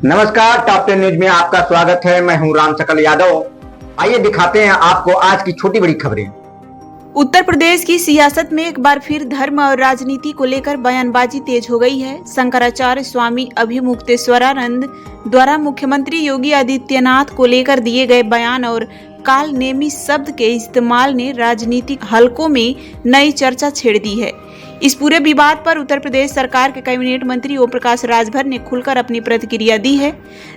नमस्कार, top 10 news में आपका स्वागत है। मैं हूं राम सकल यादव। आइए दिखाते हैं आपको आज की छोटी बड़ी खबरें। उत्तर प्रदेश की सियासत में एक बार फिर धर्म और राजनीति को लेकर बयानबाजी तेज हो गई है। शंकराचार्य स्वामी अभिमुक्तेश्वरानंद द्वारा मुख्यमंत्री योगी आदित्यनाथ को लेकर दिए गए बयान और काल नेमी शब्द के इस्तेमाल ने राजनीतिक हलकों में नई चर्चा छेड़ दी है। इस पूरे विवाद पर उत्तर प्रदेश सरकार के कैबिनेट मंत्री ओम प्रकाश राजभर ने खुलकर अपनी प्रतिक्रिया दी है।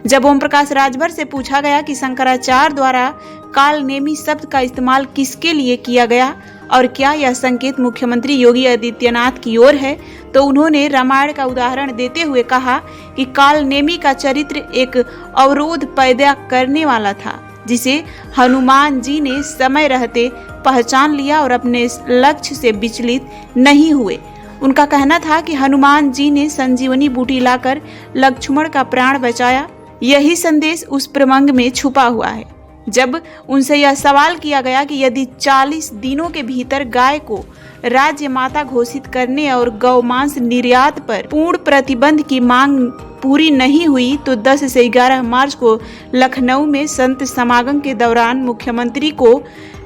जब ओम प्रकाश राजभर से पूछा गया कि शंकराचार्य द्वारा काल नेमी शब्द का इस्तेमाल किसके लिए किया गया और क्या यह संकेत मुख्यमंत्री योगी आदित्यनाथ की ओर है, तो उन्होंने रामायण का उदाहरण देते हुए कहा कि काल नेमी का चरित्र एक अवरोध पैदा करने वाला था, जिसे हनुमान जी ने समय रहते पहचान लिया और अपने लक्ष्य से विचलित नहीं हुए। उनका कहना था कि हनुमान जी ने संजीवनी बूटी लाकर लक्ष्मण का प्राण बचाया। यही संदेश उस प्रसंग में छुपा हुआ है। जब उनसे यह सवाल किया गया कि यदि 40 दिनों के भीतर गाय को राज्य माता घोषित करने और गौमांस निर्यात पर पूर्ण प्रतिबंध की मांग पूरी नहीं हुई तो 10 से 11 मार्च को लखनऊ में संत समागम के दौरान मुख्यमंत्री को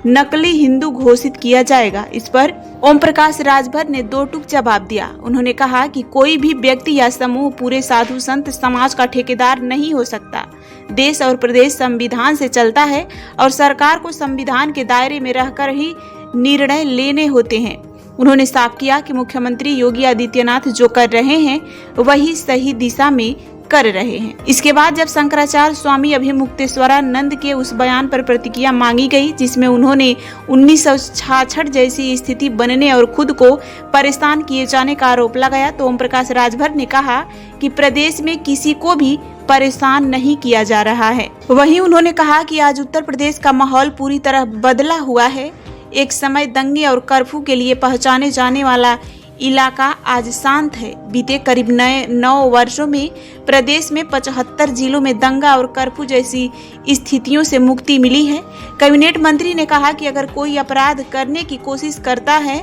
नकली हिंदू घोषित किया जाएगा। इस पर ओम प्रकाश राजभर ने दो टूक जवाब दिया। उन्होंने कहा कि कोई भी व्यक्ति या समूह पूरे साधु संत समाज का ठेकेदार नहीं हो सकता। देश और प्रदेश संविधान से चलता है और सरकार को संविधान के दायरे में रहकर ही निर्णय लेने होते हैं। उन्होंने साफ किया कि मुख्यमंत्री योगी आदित्यनाथ जो कर रहे हैं वही सही दिशा में कर रहे हैं। इसके बाद जब शंकराचार्य स्वामी अभिमुक्तेश्वरानंद के उस बयान पर प्रतिक्रिया मांगी गई, जिसमें उन्होंने 1966 जैसी स्थिति बनने और खुद को परेशान किए जाने का आरोप लगाया, तो ओम प्रकाश राजभर ने कहा कि प्रदेश में किसी को भी परेशान नहीं किया जा रहा है। वहीं उन्होंने कहा कि आज उत्तर प्रदेश का माहौल पूरी तरह बदला हुआ है। एक समय दंगे और कर्फ्यू के लिए पहचाने जाने वाला इलाका आज शांत है। बीते करीब 9 वर्षों में प्रदेश में 75 जिलों में दंगा और कर्फ्यू जैसी स्थितियों से मुक्ति मिली है। कैबिनेट मंत्री ने कहा कि अगर कोई अपराध करने की कोशिश करता है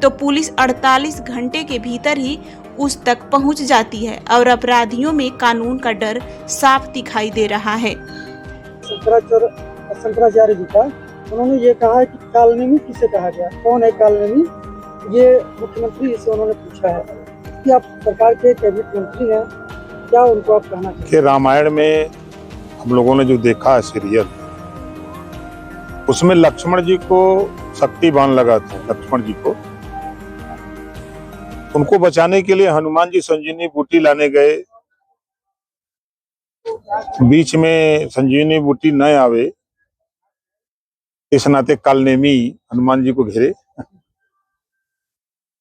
तो पुलिस 48 घंटे के भीतर ही उस तक पहुंच जाती है और अपराधियों में कानून का डर साफ दिखाई दे रहा है। शंकराचार्य जी का उन्होंने ये कहा है कि कालनेमी किसे कहा गया, कौन है कालनेमी, ये मुख्यमंत्री से उन्होंने पूछा है कि आप सरकार के कैबिनेट मंत्री हैं, क्या उनको आप कहना चाहिए कि रामायण में हम लोगों ने जो देखा है सीरियल, उसमें लक्ष्मण जी को शक्तिबान लगा था। लक्ष्मण जी को उनको बचाने के लिए हनुमान जी संजीवनी बूटी लाने गए। बीच में संजीवनी बूटी न आवे इस नाते कालनेमी हनुमान जी को घेरे,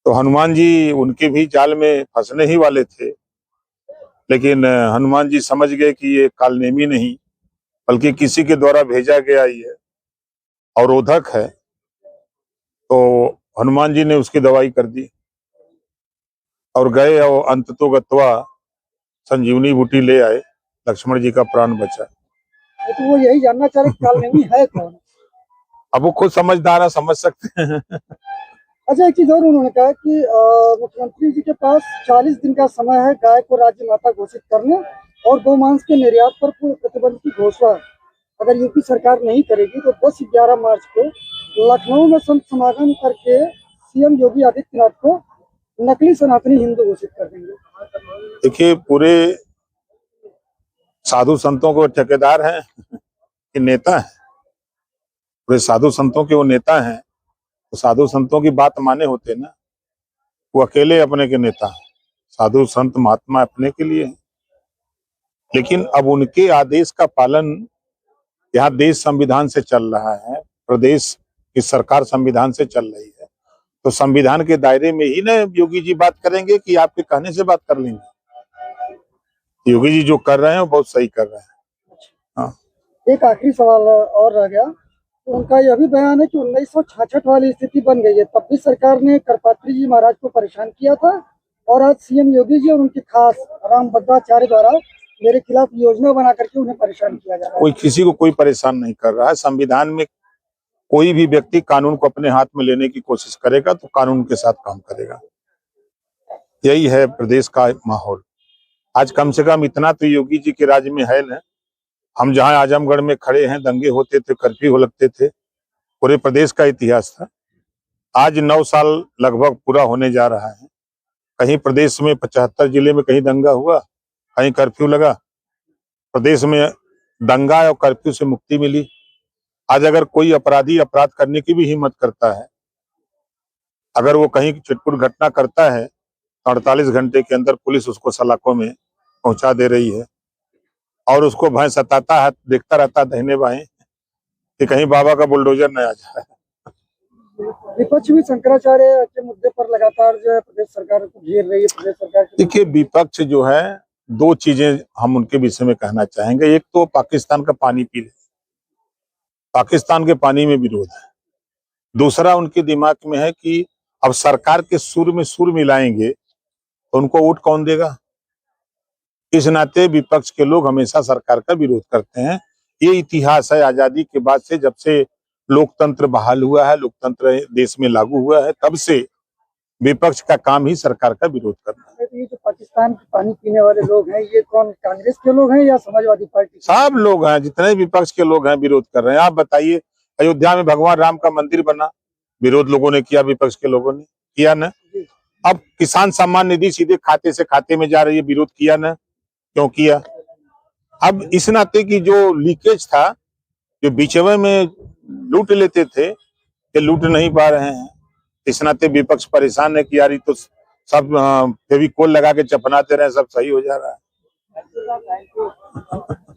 तो हनुमान जी उनके भी जाल में फंसने ही वाले थे। लेकिन हनुमान जी समझ गए कि ये कालनेमी नहीं बल्कि किसी के द्वारा भेजा गया ही है, अवरोधक है। तो हनुमान जी ने उसकी दवाई कर दी और गए और अंततोगत्वा संजीवनी बूटी ले आए। लक्ष्मण जी का प्राण बचा। तो वो यही जानना चाह रहे कालनेमी है कौन। अब वो खुद समझदार है, समझ सकते हैं। अच्छा, एक चीज और उन्होंने कहा कि मुख्यमंत्री जी के पास 40 दिन का समय है गाय को राज्य माता घोषित करने और गोमांस के निर्यात पर पूर्ण प्रतिबंध की घोषणा अगर यूपी सरकार नहीं करेगी तो 10-11 मार्च को लखनऊ में संत समागम करके सीएम योगी आदित्यनाथ को नकली सनातनी हिंदू घोषित कर देंगे। देखिए, पूरे साधु संतों को ठेकेदार हैं कि नेता हैं? पूरे साधु संतों के वो नेता हैं, तो साधु संतों की बात माने होते ना। वो अकेले अपने के नेता हैं। साधु संत महात्मा अपने के लिए हैं। लेकिन अब उनके आदेश का पालन यहाँ देश संविधान से चल रहा है, प्रदेश की सरकार संविधान से चल रही है, तो संविधान के दायरे में ही ना योगी जी बात करेंगे कि आपके कहने से बात कर लेंगे। योगी जी जो कर रहे हैं वो बहुत सही कर रहे हैं। हाँ। एक आखिरी सवाल और रह गया, तो उनका यह भी बयान है कि 1966 वाली स्थिति बन गई है, तब भी सरकार ने करपात्री जी महाराज को परेशान किया था और आज सीएम योगी जी और उनके खास रामभद्राचार्य द्वारा मेरे खिलाफ योजना बना करके उन्हें परेशान किया जा रहा है। कोई किसी को कोई परेशान नहीं कर रहा है। संविधान में कोई भी व्यक्ति कानून को अपने हाथ में लेने की कोशिश करेगा तो कानून के साथ काम करेगा। यही है प्रदेश का माहौल। आज कम से कम इतना तो योगी जी के राज्य में है ना। हम जहां आजमगढ़ में खड़े हैं, दंगे होते थे, कर्फ्यू लगते थे, पूरे प्रदेश का इतिहास था। आज 9 साल लगभग पूरा होने जा रहा है। कहीं प्रदेश में 75 जिले में कहीं दंगा हुआ, कहीं कर्फ्यू लगा। प्रदेश में दंगा और कर्फ्यू से मुक्ति मिली। आज अगर कोई अपराधी अपराध करने की भी हिम्मत करता है, अगर वो कहीं छिटपुट घटना करता है, 48 घंटे के अंदर पुलिस उसको सलाखों में पहुंचा दे रही है और उसको भय सताता है, देखता रहता दाहिने बाएं कि कहीं बाबा का बुलडोजर न आ जाए। विपक्ष भी शंकराचार्य के मुद्दे पर लगातार जो है प्रदेश सरकार को घेर रही है। प्रदेश सरकार देखिए, विपक्ष जो है, 2 चीजें हम उनके विषय में कहना चाहेंगे। एक तो पाकिस्तान का पानी पी रहे, पाकिस्तान के पानी में विरोध है। दूसरा उनके दिमाग में है कि अब सरकार के सुर में सुर मिलाएंगे तो उनको वोट कौन देगा। इस नाते विपक्ष के लोग हमेशा सरकार का विरोध करते हैं। ये इतिहास है आजादी के बाद से, जब से लोकतंत्र बहाल हुआ है, लोकतंत्र देश में लागू हुआ है, तब से विपक्ष का काम ही सरकार का विरोध करना है। ये जो पाकिस्तान के पानी पीने वाले लोग हैं, ये कौन कांग्रेस के लोग हैं या समाजवादी पार्टी? सब लोग हैं, जितने विपक्ष के लोग हैं विरोध कर रहे हैं। आप बताइए, अयोध्या में भगवान राम का मंदिर बना, विरोध लोगों ने किया, विपक्ष के लोगों ने किया ना। अब किसान सम्मान निधि सीधे खाते से खाते में जा रही है, विरोध किया ना, क्यों किया। अब इस नाते की जो लीकेज था, जो बीचवे में लूट लेते थे, ये लूट नहीं पा रहे हैं। इस नाते विपक्ष परेशान है कि यार ये तो सब फेविकोल लगा के चपनाते रहे, सब सही हो जा रहा है।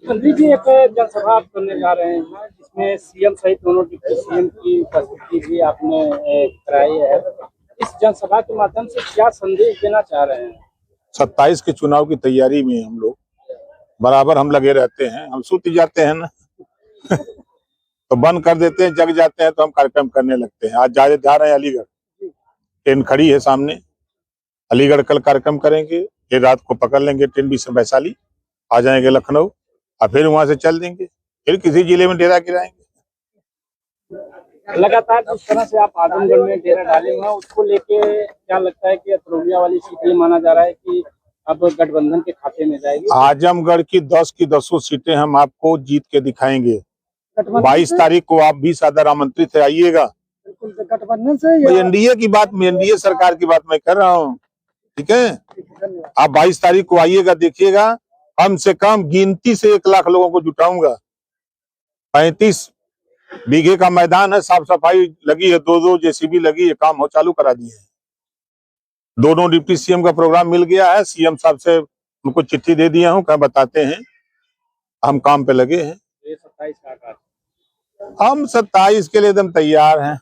मंत्री जी एक जनसभा करने जा रहे हैं जिसमें सीएम सहित दोनों डिप्टी सीएम की उपस्थिति भी आपने कराई है। इस जनसभा के माध्यम से क्या संदेश देना चाह रहे हैं? 27 के चुनाव की तैयारी में हम लोग बराबर हम लगे रहते हैं। हम सूत जाते हैं ना तो बंद कर देते हैं, जग जाते हैं तो हम कार्यक्रम करने लगते हैं। आज जा रहे हैं अलीगढ़, ट्रेन खड़ी है सामने, अलीगढ़ कल कार्यक्रम करेंगे। ये रात को पकड़ लेंगे ट्रेन वैशाली, आ जाएंगे लखनऊ और फिर वहां से चल देंगे, फिर किसी जिले में डेरा गिराएंगे। लगातार जिस तरह से आप आजमगढ़ में डेरा डाले हुए हैं, उसको लेके क्या लगता है कि अतरौलिया वाली सीट ये माना जा रहा है कि अब गठबंधन के खाते में जाएगी? आजमगढ़ की 10 की 10 सीटें हम आपको जीत के दिखाएंगे। 22 तारीख को आप भी सादर आमंत्रित है, आइएगा। गठबंधन से एनडीए की बात, एनडीए सरकार की बात मैं कर रहा हूँ, ठीक है। आप 22 तारीख को आइएगा, देखिएगा। कम से कम गिनती से 1 लाख लोगों को जुटाऊंगा। 35 बीघे का मैदान है, साफ सफाई लगी है, 2-2 जेसीबी लगी है, काम हो चालू करा दिए हैं। दोनों डिप्टी सीएम का प्रोग्राम मिल गया है। सीएम साहब से उनको चिट्ठी दे दिया हूँ, क्या बताते हैं, हम काम पे लगे हैं। 27 का आगाज। हम 27 के लिए एकदम तैयार हैं।